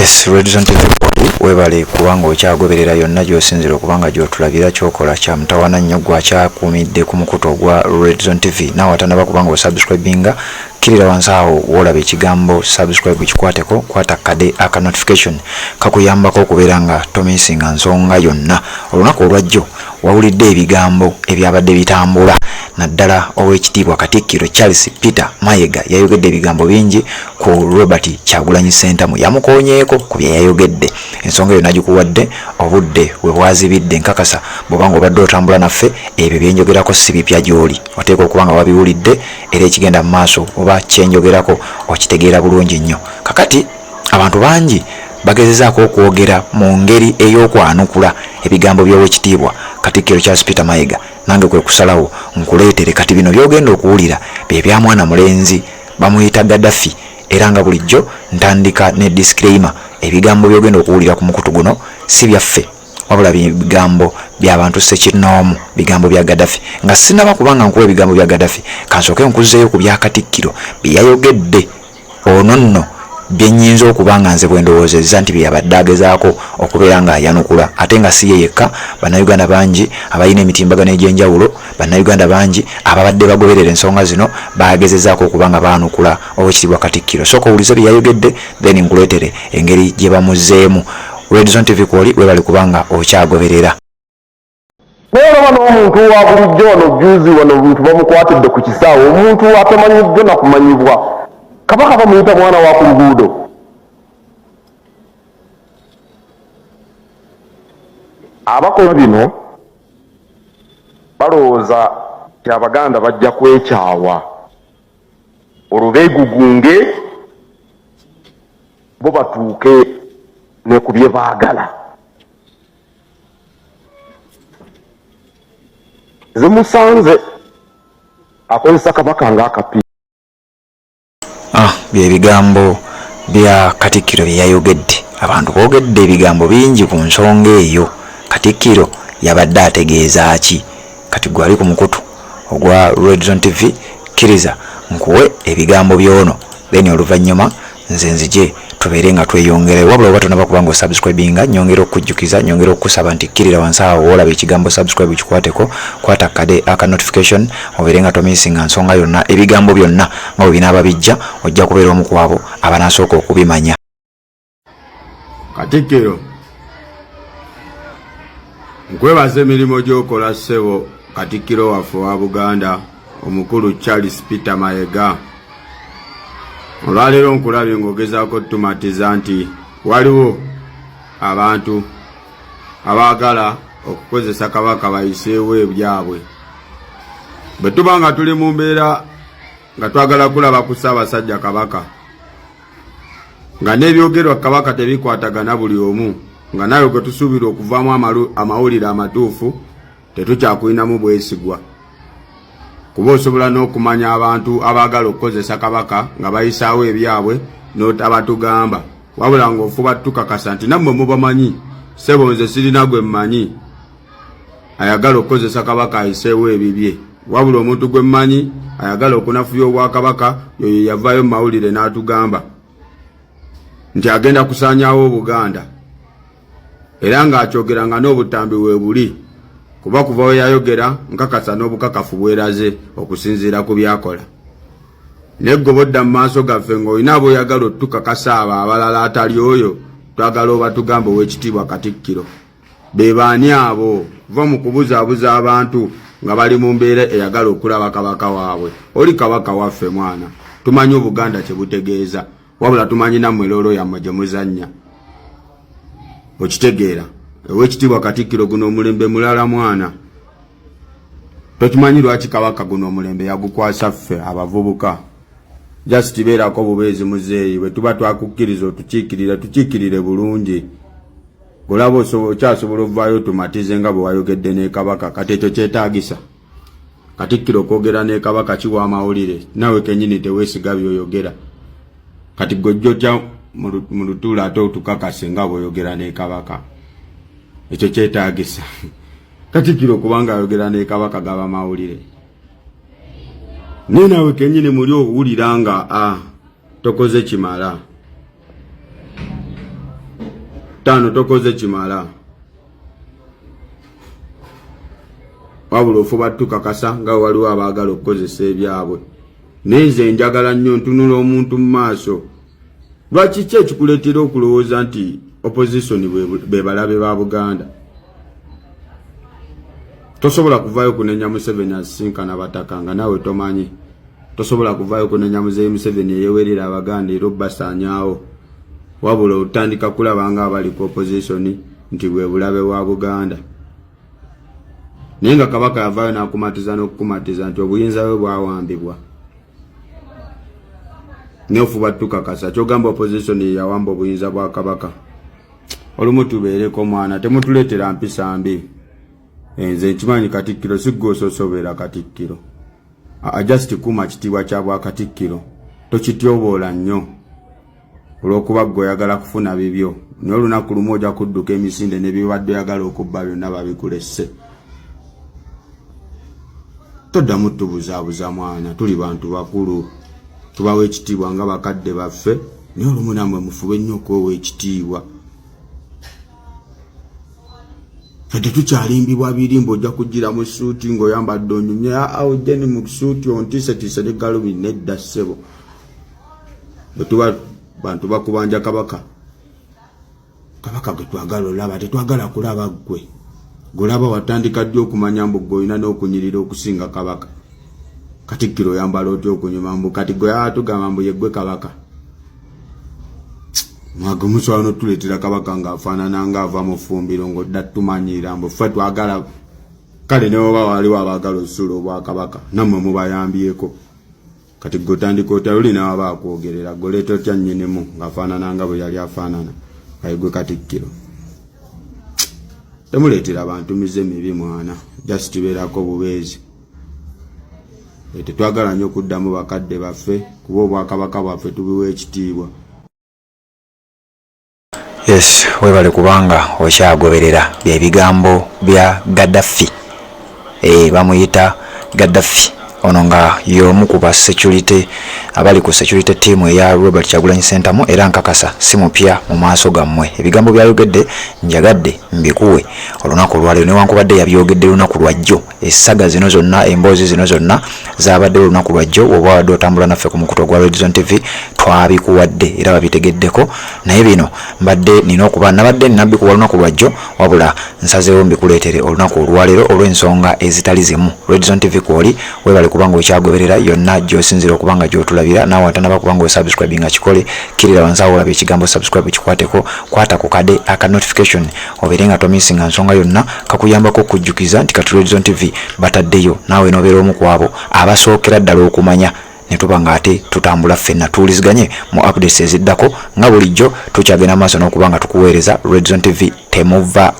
Yes, Redison TV webale kubanga okyagoberera yonna gy'osinzira okubanga gy'otulabira kyokola kya mutawana nnyo gwakyakuumidde ku mukuto gwa Redison TV. Nawe atanaba kubanga osubscribinga kirira wansi awo w'olaba ekigambo subscribe kikwateko, kwata kade aka notification kakuyambako okubeera nga tomisinga nsonga yonna. Olunaku olwajjo wawulidde ebigambo ebyabadde bitambula naddala ow'ekitiibwa Katikkiro Charles Peter Mayiga yayogedde ebigambo bingi ku Robert Kyagulanyi Ssentamu. Yamukoonyeeko ku bye yayogedde. Ensonga yonna gikuwadde obudde we bwazibidde nkakasa bw'obanga obadde otambula naffe ebyo byenjogerako si bipya gy'oli. Oteekwa okuba nga wabiwulidde era ekigenda mu maaso oba kyenjogerako okitegeera bulungi nnyo. Kakati abantu bangi bagezezaako okwogera mu ngeri ey'okwanukula ebigambo by'owekitiibwa Katikkiro Charles Peter Mayiga. Nange kwe kusalawo nkuleetere kati bino byogenda okuwulira bye bya mwana mulenzi bamuyita Gaddafi, era nga bulijjo ntandika ne disclaimer. Ebigambo byogenda okuwulira ku mukutu guno si byaffe wabula bigambo by'abantu ssekinnoomu, bigambo bya Gaddafi. Nga sinaba kubanga nkuwa ebigambo bya Gaddafi kansooke nkuzeeyo ku bya Katikkiro bye yayogedde ono nno bye nnyinza okuba nga nze bwe ndowoozezza nti bye yabadde agezaako okubeera nga ayanukula, ate nga si ye yekka. Bannayuganda bangi abalina emitimbagano egy'enjawulo, bannayuganda bangi ababadde bagoberera ensonga zino bagezezaako okuba nga baanukula owekitiibwa Katikkiro. Sooka owulize bye yayogedde then nkuleetere engeri gye bamuzzeemu. Redison TV kwoli webali kubanga okyagoberera. Naye olaba n'omuntu wa bulijjo ono juzi wano omuntu bamukwatidde ku kisaawe, omuntu atamanyiddwa na kumanyibwa. Kabaka bamuyita mwana wa ku luguudo. Abakola bino balowooza ti Abaganda bajja kwekyawa olwo beegugunge bo batuuke ne ku bye baagala. Zimusanze akozesa Kabaka ng'akapi. Bye bigambo bya Katikkiro bye yayogedde. Abantu boogedde ebigambo bingi ku nsonga eyo. Katikkiro yabadde ategeeza ki? Kati gwe ali ku mukutu ogwa Redison TV, kkiriza nkuwe ebigambo by'ono then oluvannyuma nze nzije tubeere nga tweyongere. Wabula oba tonaba kubanga osubscribinga, nyongera okukujjukiza, nyongera okukusaba nti kkirira wansi awo w'olaba ekigambo subscribe kikwateko, kwata kade aka notification obeere nga tomisinga nsonga yonna. Ebigambo byonna nga bwe binaaba bijja ojja kubeera omu ku abo abanasooka okubimanya. Katikkiro, nkwebaza emirimu gy'okola ssebo Katikkiro waffe wa Buganda omukulu Charles Peter Mayiga. Olwaleero nkulabye ng'ogezaako tumatiza nti waliwo abantu abaagala okukozesa Kabaka bayiseewo ebyabwe. Bwe tuba nga tuli mu mbeera nga twagala kulaba ku Ssaabasajja Kabaka nga n'ebyogerwa Kabaka tebikwatagana buli omu, nga nawe gwe tusuubira okuvaamu amawulire amatuufu tetukyakulinamu bwesigwa. Kuba osobola n'okumanya abantu abaagala okukozesa Kabaka nga bayisaawo ebyabwe n'otabatugamba, wabula ng'ofuba tukakasa nti nammwe mubamanyi. Ssebo nze sirina gwe mmanyi ayagala okukozesa Kabaka ayiseewo ebibye, wabula omuntu gwe mmanyi ayagala okunafuya obwakabaka yoyo yavaayo mu mawulire n'atugamba nti agenda kusaanyaawo Buganda, era ng'akyogeranga n'obutambi we buli. Kuba kuva we yayogera nkakasa n'obukakafu bweraze okusinziira ku byakola. Neggobodda mu maaso gaffe ng'olina aboyagala otukakasa abo abalala atali oyo twagala oba tugambe ow'ekitiibwa Katikkiro. Be baani abo? Va mu kubuzaabuza abantu nga bali mu mbeera eyagala okulaba Kabaka waabwe. Oli Kabaka waffe mwana, tumanyi Obuganda kye butegeeza, wabula tumanyi nammwe loolo yammwe gye muzannya. Okitegeera ow'ekitiibwa Katikkiro guno omulembe mulala mwana. Tokimanyi lwaki Kabaka guno omulembe yagukwasa ffe abavubuka. Just beerako bubeezi muzeeyi, bwe tuba twakukkiriza tukiikirire bulungi. Golaba okyasobola ovaayo tumatize nga bwe wayogedde ne Kabaka. Kati ekyo kyetaagisa Katikkiro okwogera ne Kabaka kiwa amawulire, nawe kennyini teweesiga by'oyogera. Kati gojjotya mu lutuula ate otukakase nga bw'oyogera ne Kabaka. Ekyo kyetaagisa Katikkiro kubanga ayogera ne Kabaka gaba mawulire. Naye nawe kennyini muli owulira nga tokoze kimala. tano tokoze kimala wabula ofuba tukakasa nga waliwo abaagala okukozesa ebyabwe nenze njagala nnyo ntunula omuntu mu maaso lwaki ki ekikuleetera okulowooza nti opposition be balabe ba Buganda tosobola kuvaayo kunenya Museveni asisinkana bataka nga nawe tomanyi tosobola kuvaayo kunenya Muzeeyi Museveni eyewerera Abaganda era obbasaanyaawo wabula otandika kulaba nga abali ku opposition nti bwe bulabe bwa Buganda naye nga Kabaka yavaayo n'akumatiza n'okukumatiza nti obuyinza bwe bwawambibwa neofuba tukakasa kyogamba opposition yawamba obuyinza bwa Kabaka olumu tubeereko mwana temutuleetera mpisa mbi nze nkimanyi Katikkiro siggososobera Katikkiro just kuma kitiibwa kya bwa Katikkiro tokityoboola nnyo olw'okuba ggwe oyagala kufuna bibyo naye olunaku lumu ojja kudduka emisinde n'ebibadde oyagala okubba byonna babikulesse toddamu tubuzaabuza mwana tuli bantu bakulu tubawa ekitiibwa nga bakadde baffe naye olumu nammwe mufube nnyo okwewa ekitiibwa fedde tukyalimbibwa birimbo ojja kugira mu suuti ng'oyambadde onyumye ojjeni mu suuti ontiisetiise ne galubindi nedda ssebo bwe tuba bantu bakubanja Kabaka gwe twagala olaba tetwagala kulaba ggwe golaba watandika ddi okumanya mbu ggwe olina n'okunyirira okusinga Kabaka Katikkiro oyambala otya okunyuma mbu kati gwe atugamba mbu ye ggwe Kabaka mwage musobola n'otuleetera Kabaka ng'afaanana ng'ava mu ffumbiro ng'odda tumanyira mbu ffe twagala kale ne oba waliwo abaagala osuula obwa Kabaka nammwe mubayambyeko kati gwe otandika otya luli nawaba akwogerera goleeta otya nnyinimu ng'afaanana nga bwe yali afaanana ayi gwe Katikkiro temuleetera abantu mize mibi mwana just beerako bubeezi tetwagala nnyo okuddamu bakadde baffe kuba obwakabaka bwaffe tubiwa ekitiibwa. Yes, webale kubanga okyagoberera byebigambo bya Gaddafi. Bamuyita Gaddafi ono nga y'omu ku ba security abali ku security team eya Robert Kyagulanyi Center mu era nkakasa si mupya mu maaso gammwe. Ebigambo byayogedde njagadde mbikuwe olunaku lwaliro newankubadde yabyogedde lunaku lwajjo essaga zino zonna emboozi zino zonna zabadde lunaku lwajjo obwadde otambula naffe ku mukuto gwa Red Zone TV twabikuwadde era babitegeddeko naye bino mbadde nina okuba nabadde nabikuwa lunaku lwajjo wabula nsazeewo mbikuleetere olunaku olwaliro olw'ensonga ezitali zimu. Red Zone TV kwoli webale kubanga okyagoberera yonna gy'osinzira okubanga gy'otulabira naawe atanaba kubanga osubscribe nga kikole kirira wansawo olaba ekigambo subscribe kikwateko kwata ku kade aka notification obeere nga tomisinga nsonga yonna kakuyambako okujjukiza nti kati Red Zone TV bataddeyo naawe nobeera omu ku abo abasookera ddala okumanya ne tuba nga ate tutambula ffenna tuwuliziganye mu updates eziddako nga bulijjo tukyagenda maaso n'okuba nga tukuweereza Red Zone TV temuva